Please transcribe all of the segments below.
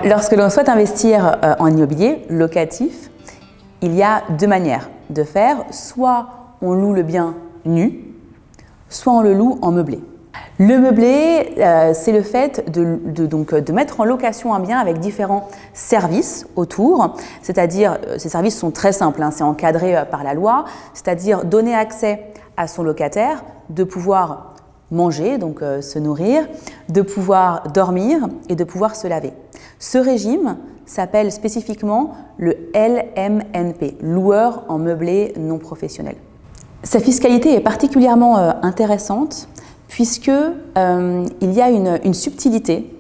lorsque l'on souhaite investir en immobilier locatif, il y a deux manières de faire. Soit on loue le bien nu, soit on le loue en meublé. Le meublé, c'est le fait de mettre en location un bien avec différents services autour, c'est-à-dire, ces services sont très simples, c'est encadré par la loi, c'est-à-dire donner accès à son locataire de pouvoir manger, donc se nourrir, de pouvoir dormir et de pouvoir se laver. Ce régime s'appelle spécifiquement le LMNP, loueur en meublé non professionnel. Sa fiscalité est particulièrement intéressante puisque il y a une subtilité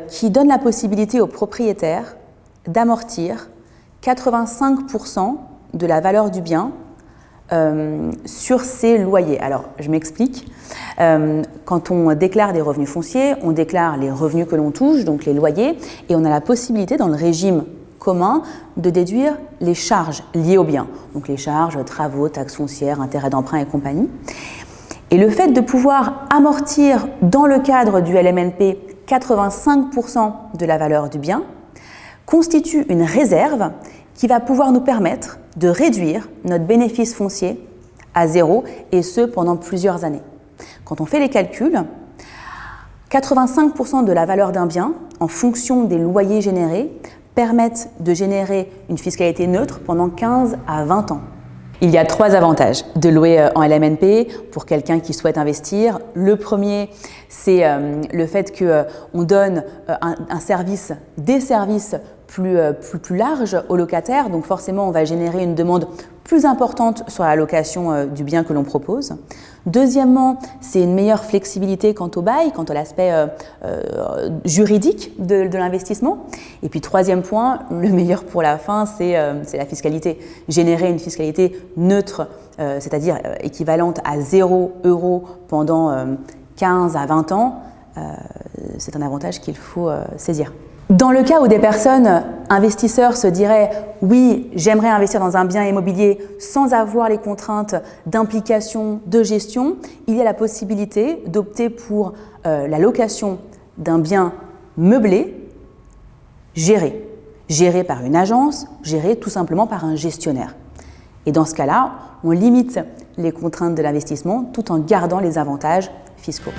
qui donne la possibilité aux propriétaires d'amortir 85% de la valeur du bien sur ses loyers. Alors, je m'explique. Quand on déclare des revenus fonciers, on déclare les revenus que l'on touche, donc les loyers, et on a la possibilité dans le régime commun de déduire les charges liées au bien, donc les charges, travaux, taxes foncières, intérêts d'emprunt et compagnie. Et le fait de pouvoir amortir dans le cadre du LMNP 85% de la valeur du bien constitue une réserve qui va pouvoir nous permettre de réduire notre bénéfice foncier à zéro, et ce pendant plusieurs années. Quand on fait les calculs, 85% de la valeur d'un bien, en fonction des loyers générés, permettent de générer une fiscalité neutre pendant 15 à 20 ans. Il y a 3 avantages de louer en LMNP pour quelqu'un qui souhaite investir. Le premier, c'est le fait qu'on donne un service, des services plus larges aux locataires. Donc forcément, on va générer une demande plus importante sur la location du bien que l'on propose. Deuxièmement, c'est une meilleure flexibilité quant au bail, quant à l'aspect juridique de l'investissement. Et puis troisième point, le meilleur pour la fin, c'est la fiscalité. Générer une fiscalité neutre, c'est-à-dire équivalente à 0 € pendant 15 à 20 ans, c'est un avantage qu'il faut saisir. Dans le cas où des personnes investisseurs se diraient « oui, j'aimerais investir dans un bien immobilier sans avoir les contraintes d'implication, de gestion », il y a la possibilité d'opter pour la location d'un bien meublé, géré par une agence, géré tout simplement par un gestionnaire. Et dans ce cas-là, on limite les contraintes de l'investissement tout en gardant les avantages fiscaux.